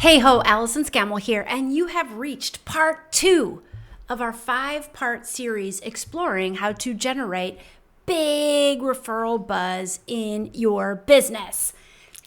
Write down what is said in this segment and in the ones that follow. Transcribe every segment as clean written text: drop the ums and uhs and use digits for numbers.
Hey ho, Allison Scammell here, and you have reached part 2 of our 5-part series exploring how to generate big referral buzz in your business.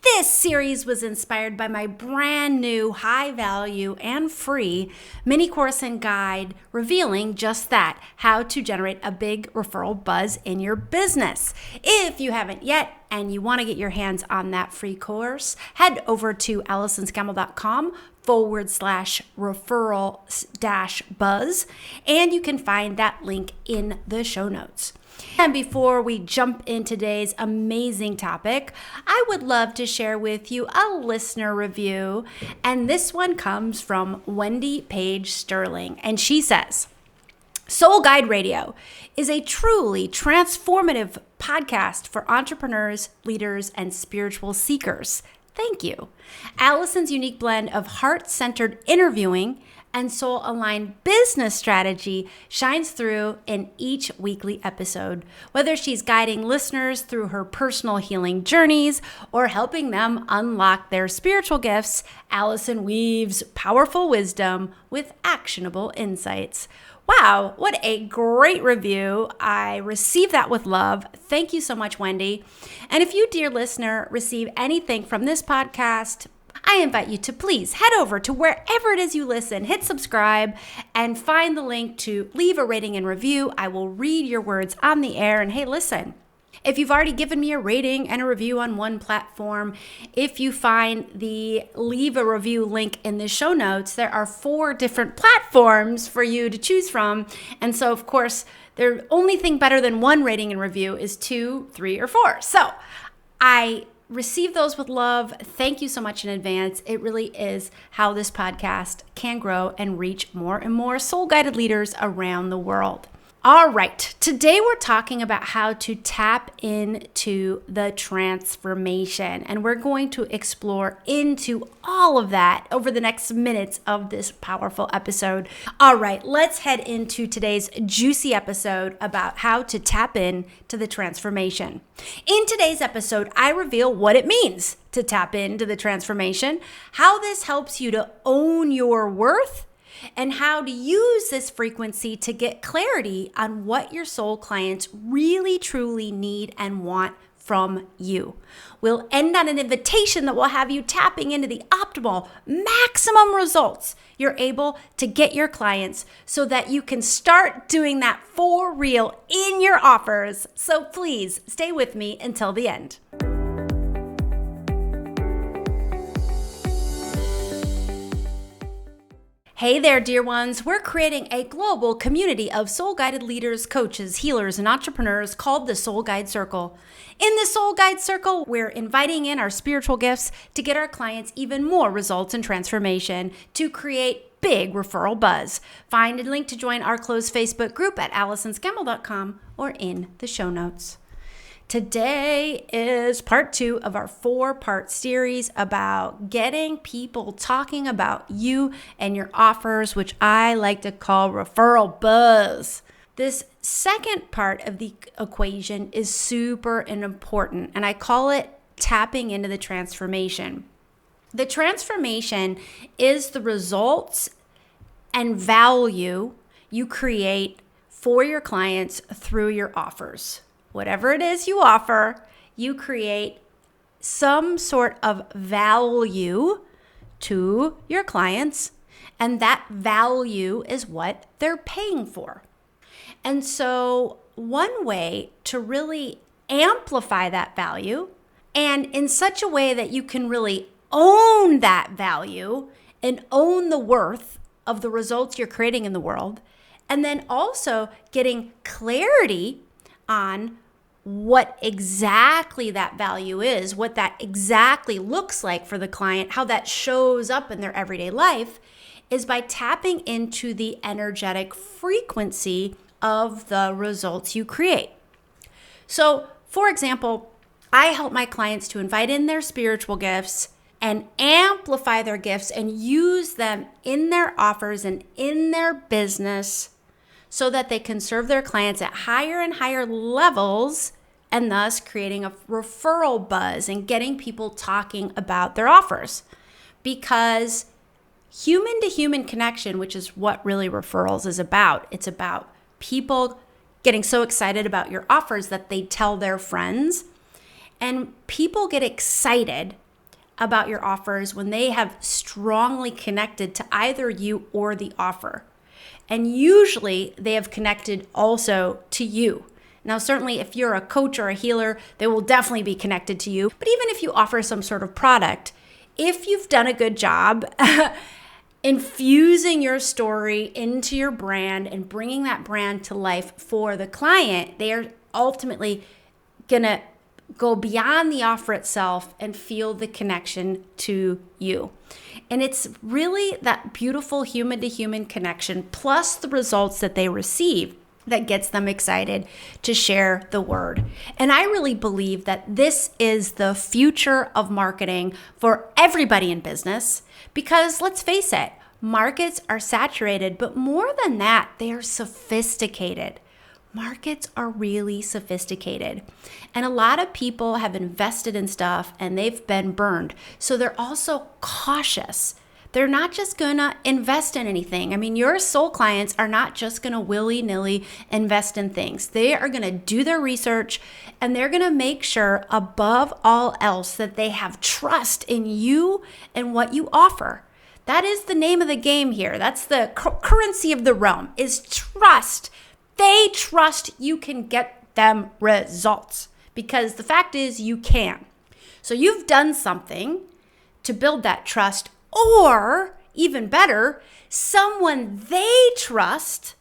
This series was inspired by my brand new high value and free mini course and guide revealing just that, how to generate a big referral buzz in your business. If you haven't yet and you want to get your hands on that free course, head over to AllisonScammell.com/referral-buzz, and you can find that link in the show notes. And before we jump in today's amazing topic, I would love to share with you a listener review. And this one comes from Wendy Page Sterling. And she says, Soul Guide Radio is a truly transformative podcast for entrepreneurs, leaders, and spiritual seekers. Thank you. Allison's unique blend of heart-centered interviewing and soul-aligned business strategy shines through in each weekly episode. Whether she's guiding listeners through her personal healing journeys or helping them unlock their spiritual gifts, Allison weaves powerful wisdom with actionable insights. Wow, what a great review. I received that with love. Thank you so much, Wendy. And if you, dear listener, receive anything from this podcast, I invite you to please head over to wherever it is you listen, hit subscribe, and find the link to leave a rating and review. I will read your words on the air. And hey, listen, if you've already given me a rating and a review on one platform, if you find the leave a review link in the show notes, there are 4 different platforms for you to choose from. And so, of course, the only thing better than 1 rating and review is 2, 3, or 4. So I receive those with love. Thank you so much in advance. It really is how this podcast can grow and reach more and more soul-guided leaders around the world. All right, today we're talking about how to tap into the transformation, and we're going to explore into all of that over the next minutes of this powerful episode. All right, let's head into today's juicy episode about how to tap into the transformation. In today's episode, I reveal what it means to tap into the transformation, how this helps you to own your worth, and how to use this frequency to get clarity on what your soul clients really truly need and want from you. We'll end on an invitation that will have you tapping into the optimal, maximum results you're able to get your clients so that you can start doing that for real in your offers. So please stay with me until the end. Hey there, dear ones. We're creating a global community of soul-guided leaders, coaches, healers, and entrepreneurs called the Soul Guide Circle. In the Soul Guide Circle, we're inviting in our spiritual gifts to get our clients even more results and transformation to create big referral buzz. Find a link to join our closed Facebook group at AllisonScammell.com or in the show notes. Today is part 2 of our 4-part series about getting people talking about you and your offers, which I like to call referral buzz. This second part of the equation is super important, and I call it tapping into the transformation. The transformation is the results and value you create for your clients through your offers. Whatever it is you offer, you create some sort of value to your clients, and that value is what they're paying for. And so one way to really amplify that value, and in such a way that you can really own that value and own the worth of the results you're creating in the world, and then also getting clarity on what exactly that value is, what that exactly looks like for the client, how that shows up in their everyday life, is by tapping into the energetic frequency of the results you create. So, for example, I help my clients to invite in their spiritual gifts and amplify their gifts and use them in their offers and in their business so that they can serve their clients at higher and higher levels, and thus creating a referral buzz and getting people talking about their offers. because human to human connection, which is what really referrals is about. It's about people getting so excited about your offers that they tell their friends. And people get excited about your offers when they have strongly connected to either you or the offer. And usually they have connected also to you. Now, certainly if you're a coach or a healer, they will definitely be connected to you. But even if you offer some sort of product, if you've done a good job infusing your story into your brand and bringing that brand to life for the client, they are ultimately going to go beyond the offer itself and feel the connection to you. And it's really that beautiful human to human connection plus the results that they receive that gets them excited to share the word. And I really believe that this is the future of marketing for everybody in business because let's face it, markets are saturated, but more than that, they are sophisticated. Markets are really sophisticated. And a lot of people have invested in stuff and they've been burned. So they're also cautious. They're not just going to invest in anything. I mean, your soul clients are not just going to willy-nilly invest in things. They are going to do their research and they're going to make sure above all else that they have trust in you and what you offer. That is the name of the game here. That's the currency of the realm is trust. They trust you can get them results because the fact is you can. So you've done something to build that trust. Or, even better, someone they trust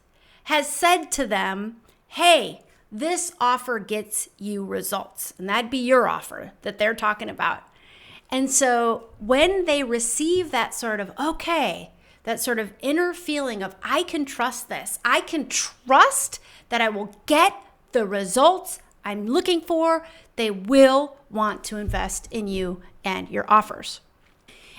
has said to them, hey, this offer gets you results. And that'd be your offer that they're talking about. And so when they receive that sort of, okay, that sort of inner feeling of, I can trust this. I can trust that I will get the results I'm looking for. They will want to invest in you and your offers.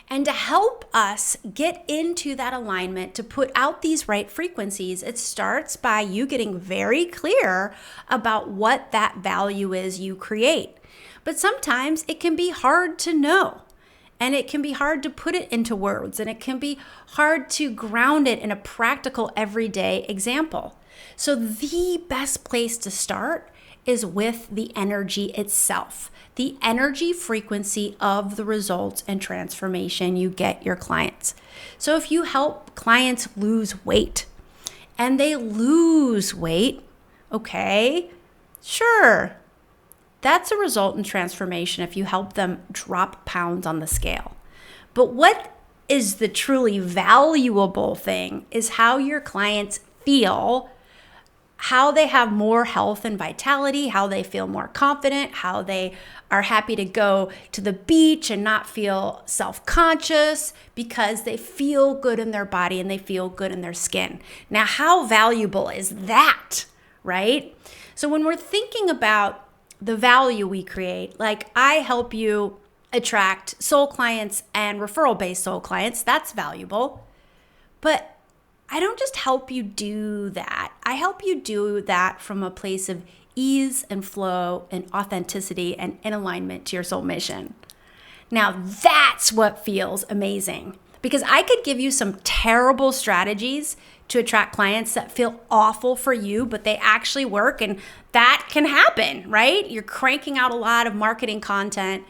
And to help us get into that alignment, to put out these right frequencies, it starts by you getting very clear about what that value is you create. But sometimes it can be hard to know, and it can be hard to put it into words, and it can be hard to ground it in a practical everyday example. So the best place to start is with the energy itself, the energy frequency of the results and transformation you get your clients. So if you help clients lose weight and they lose weight, okay, sure, that's a result in transformation if you help them drop pounds on the scale. But what is the truly valuable thing is how your clients feel, how they have more health and vitality, how they feel more confident, how they are happy to go to the beach and not feel self-conscious because they feel good in their body and they feel good in their skin. Now, how valuable is that, right? So when we're thinking about the value we create, like I help you attract soul clients and referral-based soul clients, that's valuable. But I don't just help you do that. I help you do that from a place of ease and flow and authenticity and in alignment to your soul mission. Now, that's what feels amazing because I could give you some terrible strategies to attract clients that feel awful for you, but they actually work, and that can happen, right? You're cranking out a lot of marketing content.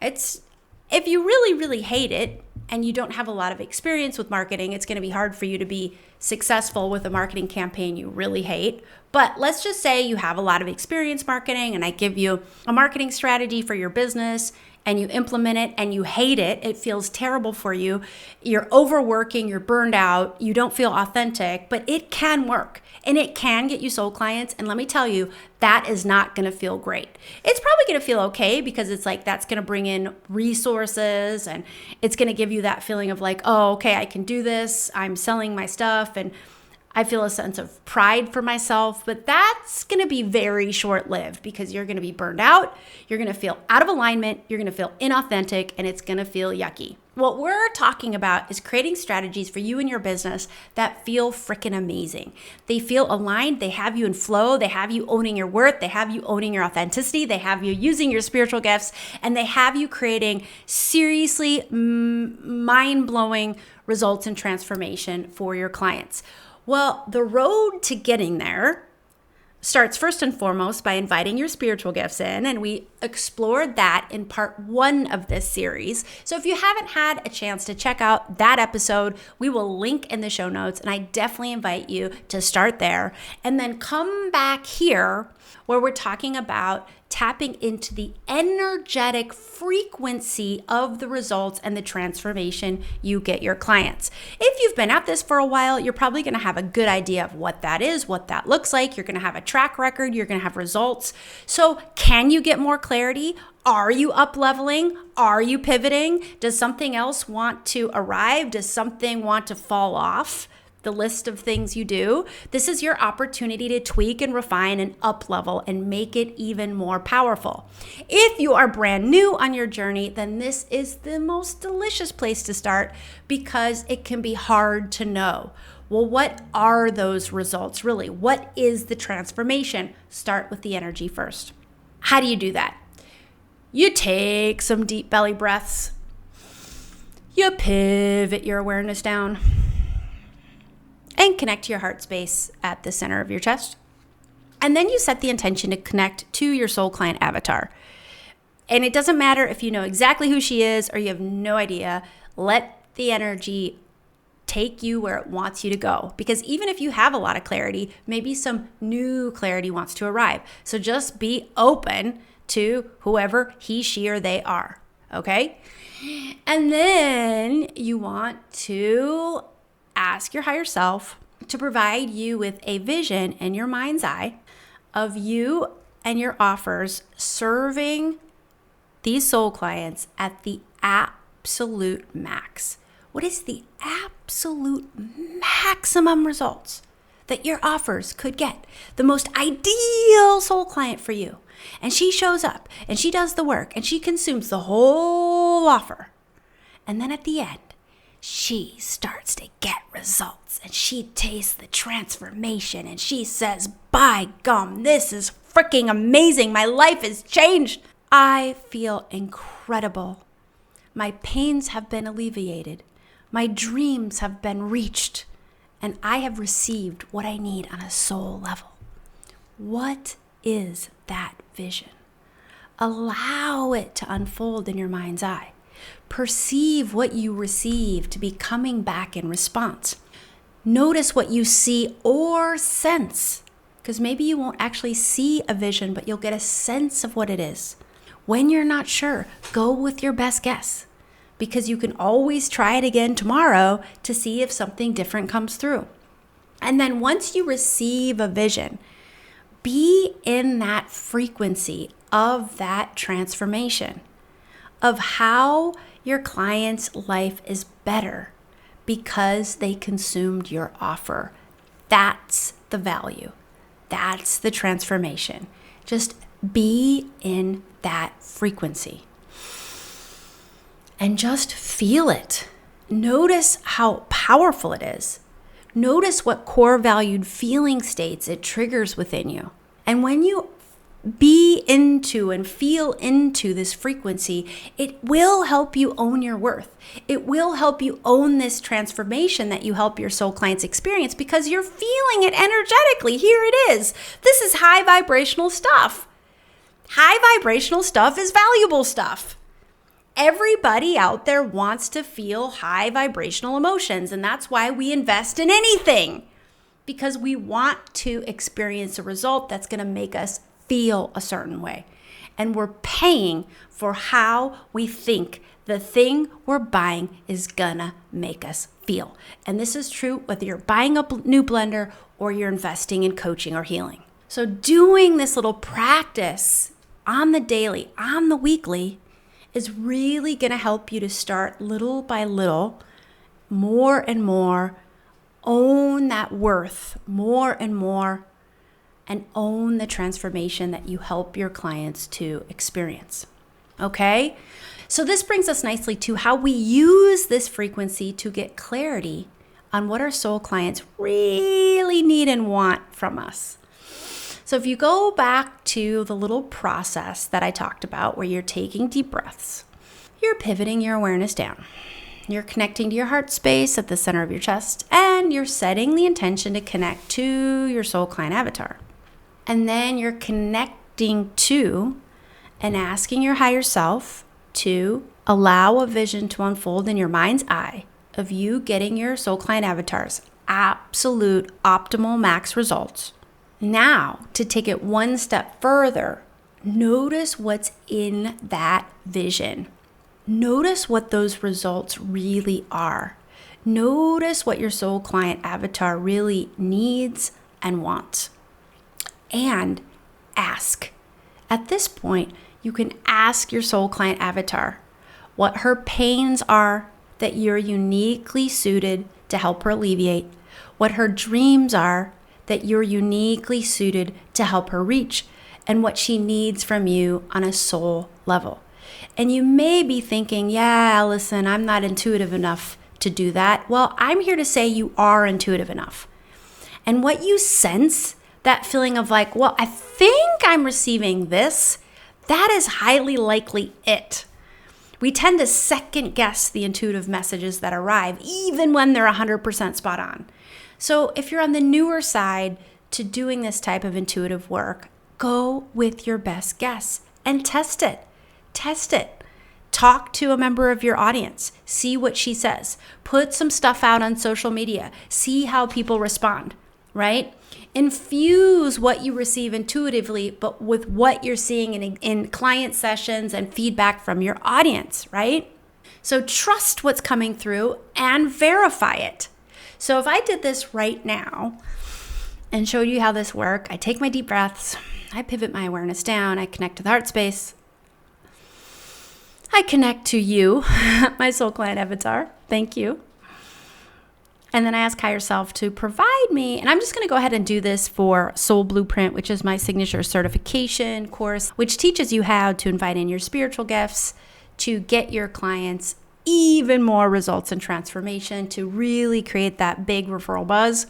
If you really, really hate it, and you don't have a lot of experience with marketing, it's going to be hard for you to be successful with a marketing campaign you really hate. But let's just say you have a lot of experience marketing and I give you a marketing strategy for your business and you implement it and you hate it. It feels terrible for you. You're overworking, you're burned out, you don't feel authentic, but it can work and it can get you soul clients. And let me tell you, that is not going to feel great. It's probably going to feel okay because it's like that's going to bring in resources and it's going to give you that feeling of like, oh, okay, I can do this. I'm selling my stuff and I feel a sense of pride for myself, but that's going to be very short-lived because you're going to be burned out, you're going to feel out of alignment, you're going to feel inauthentic, and it's going to feel yucky. What we're talking about is creating strategies for you and your business that feel freaking amazing. They feel aligned, they have you in flow, they have you owning your worth, they have you owning your authenticity, they have you using your spiritual gifts, and they have you creating seriously mind-blowing results and transformation for your clients. Well, the road to getting there starts first and foremost by inviting your spiritual gifts in, and we explored that in part 1 of this series. So if you haven't had a chance to check out that episode, we will link in the show notes, and I definitely invite you to start there and then come back here where we're talking about tapping into the energetic frequency of the results and the transformation you get your clients. If you've been at this for a while, you're probably going to have a good idea of what that is, what that looks like. You're going to have a track record. You're going to have results. So can you get more clarity? Are you up-leveling? Are you pivoting? Does something else want to arrive? Does something want to fall off the list of things you do? This is your opportunity to tweak and refine and up-level and make it even more powerful. If you are brand new on your journey, then this is the most delicious place to start because it can be hard to know. Well, what are those results really? What is the transformation? Start with the energy first. How do you do that? You take some deep belly breaths. You pivot your awareness down and connect to your heart space at the center of your chest. And then you set the intention to connect to your soul client avatar. And it doesn't matter if you know exactly who she is or you have no idea. Let the energy take you where it wants you to go. Because even if you have a lot of clarity, maybe some new clarity wants to arrive. So just be open to whoever he, she, or they are. Okay? And then you want to ask your higher self to provide you with a vision in your mind's eye of you and your offers serving these soul clients at the absolute max. What is the absolute maximum results that your offers could get? The most ideal soul client for you. And she shows up and she does the work and she consumes the whole offer. And then at the end, she starts to get results and she tastes the transformation and she says, by gum, this is freaking amazing. My life has changed. I feel incredible. My pains have been alleviated. My dreams have been reached and I have received what I need on a soul level. What is that vision? Allow it to unfold in your mind's eye. Perceive what you receive to be coming back in response. Notice what you see or sense, because maybe you won't actually see a vision, but you'll get a sense of what it is. When you're not sure, go with your best guess, because you can always try it again tomorrow to see if something different comes through. And then once you receive a vision, be in that frequency of that transformation, of how your client's life is better because they consumed your offer. That's the value. That's the transformation. Just be in that frequency and just feel it. Notice how powerful it is. Notice what core valued feeling states it triggers within you. And when you be into and feel into this frequency, it will help you own your worth. It will help you own this transformation that you help your soul clients experience because you're feeling it energetically. Here it is. This is high vibrational stuff. High vibrational stuff is valuable stuff. Everybody out there wants to feel high vibrational emotions, and that's why we invest in anything, because we want to experience a result that's going to make us feel a certain way. And we're paying for how we think the thing we're buying is gonna make us feel. And this is true whether you're buying a new blender or you're investing in coaching or healing. So doing this little practice on the daily, on the weekly, is really gonna help you to start little by little, more and more own that worth more and more, and own the transformation that you help your clients to experience. Okay? So this brings us nicely to how we use this frequency to get clarity on what our soul clients really need and want from us. So if you go back to the little process that I talked about where you're taking deep breaths, you're pivoting your awareness down. You're connecting to your heart space at the center of your chest, and you're setting the intention to connect to your soul client avatar. And then you're connecting to and asking your higher self to allow a vision to unfold in your mind's eye of you getting your soul client avatar's absolute optimal max results. Now, to take it one step further, notice what's in that vision. Notice what those results really are. Notice what your soul client avatar really needs and wants. And ask. At this point, you can ask your soul client avatar what her pains are that you're uniquely suited to help her alleviate, what her dreams are that you're uniquely suited to help her reach, and what she needs from you on a soul level. And you may be thinking, yeah, Allison, I'm not intuitive enough to do that. Well, I'm here to say you are intuitive enough. And what you sense, that feeling of like, well, I think I'm receiving this, that is highly likely it. We tend to second guess the intuitive messages that arrive, even when they're 100% spot on. So if you're on the newer side to doing this type of intuitive work, go with your best guess and test it. Test it. Talk to a member of your audience. See what she says. Put some stuff out on social media. See how people respond, right? Infuse what you receive intuitively, but with what you're seeing in client sessions and feedback from your audience, right? So trust what's coming through and verify it. So if I did this right now and showed you how this works, I take my deep breaths, I pivot my awareness down, I connect to the heart space, I connect to you, my soul client avatar, thank you. And then I ask higher self to provide me, and I'm just going to go ahead and do this for Soul Blueprint, which is my signature certification course, which teaches you how to invite in your spiritual gifts to get your clients even more results and transformation, to really create that big referral buzz.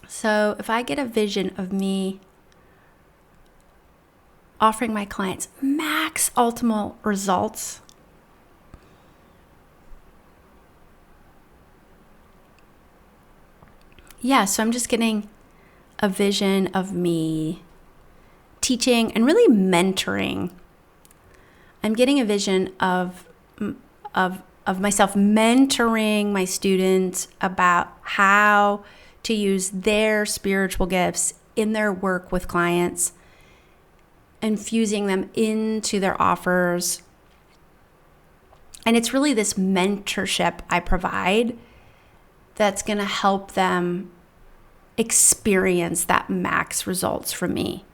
So if I get a vision of me offering my clients max ultimate results, so I'm just getting a vision of me teaching and really mentoring. I'm getting a vision of myself mentoring my students about how to use their spiritual gifts in their work with clients, infusing them into their offers. And it's really this mentorship I provide that's going to help them experience that max results from me.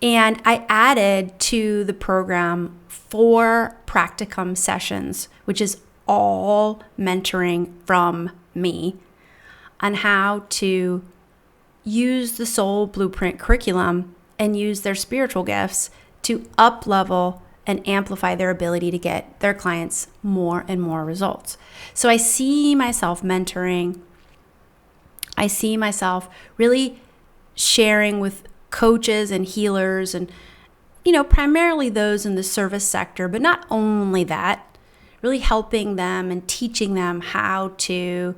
And I added to the program 4 practicum sessions, which is all mentoring from me on how to use the Soul Blueprint curriculum and use their spiritual gifts to up-level and amplify their ability to get their clients more and more results. So I see myself mentoring. I see myself really sharing with coaches and healers and, primarily those in the service sector, but not only that, really helping them and teaching them how to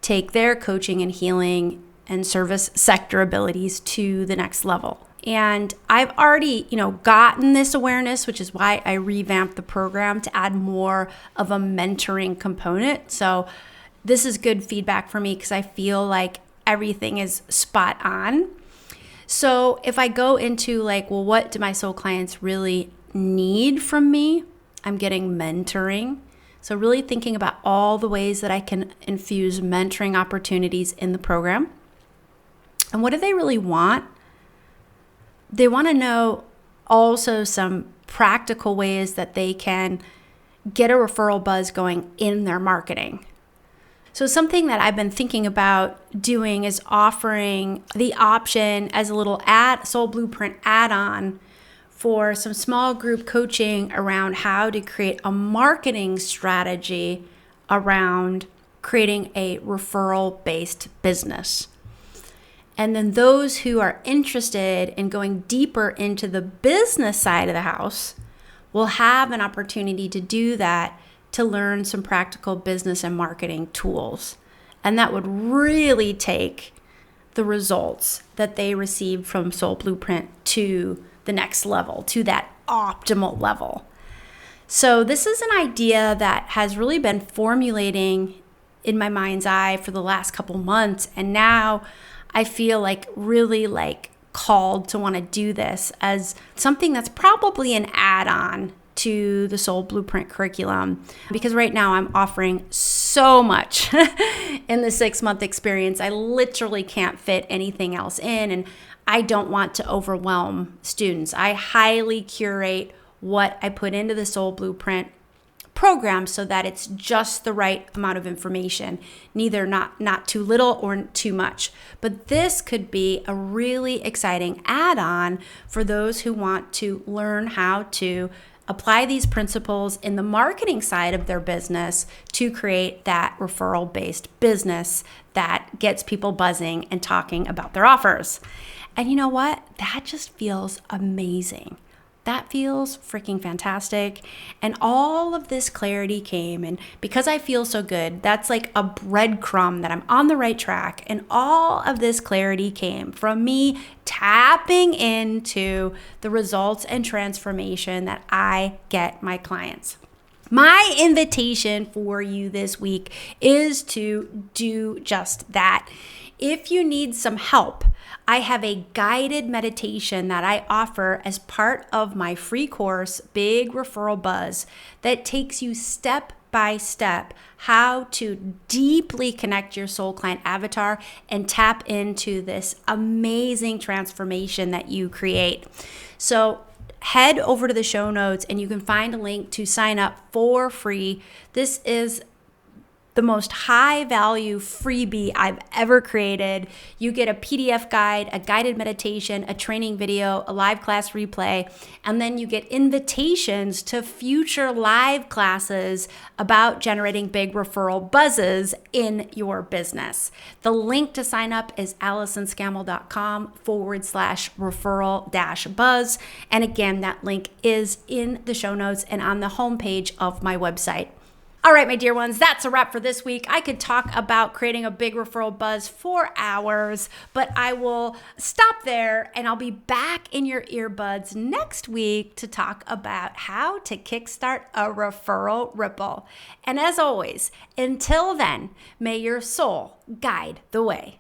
take their coaching and healing and service sector abilities to the next level. And I've already, gotten this awareness, which is why I revamped the program to add more of a mentoring component. So this is good feedback for me because I feel like everything is spot on. So if I go into what do my soul clients really need from me? I'm getting mentoring. So really thinking about all the ways that I can infuse mentoring opportunities in the program. And what do they really want? They want to know also some practical ways that they can get a referral buzz going in their marketing. So something that I've been thinking about doing is offering the option as a little Soul Blueprint add-on for some small group coaching around how to create a marketing strategy around creating a referral-based business. And then those who are interested in going deeper into the business side of the house will have an opportunity to do that, to learn some practical business and marketing tools. And that would really take the results that they received from Soul Blueprint to the next level, to that optimal level. So this is an idea that has really been formulating in my mind's eye for the last couple months. And now I feel really called to want to do this as something that's probably an add-on to the Soul Blueprint curriculum, because right now I'm offering so much in the 6-month experience. I literally can't fit anything else in, and I don't want to overwhelm students. I highly curate what I put into the Soul Blueprint program so that it's just the right amount of information, neither not too little or too much. But this could be a really exciting add-on for those who want to learn how to apply these principles in the marketing side of their business to create that referral-based business that gets people buzzing and talking about their offers. And you know what? That just feels amazing. That feels freaking fantastic. And all of this clarity came, and because I feel so good, that's like a breadcrumb that I'm on the right track. And all of this clarity came from me tapping into the results and transformation that I get my clients. My invitation for you this week is to do just that. If you need some help, I have a guided meditation that I offer as part of my free course, Big Referral Buzz, that takes you step by step how to deeply connect your soul client avatar and tap into this amazing transformation that you create. So head over to the show notes and you can find a link to sign up for free. This is the most high value freebie I've ever created. You get a PDF guide, a guided meditation, a training video, a live class replay, and then you get invitations to future live classes about generating big referral buzzes in your business. The link to sign up is AllisonScammell.com/referral-buzz. And again, that link is in the show notes and on the homepage of my website. All right, my dear ones, that's a wrap for this week. I could talk about creating a big referral buzz for hours, but I will stop there and I'll be back in your earbuds next week to talk about how to kickstart a referral ripple. And as always, until then, may your soul guide the way.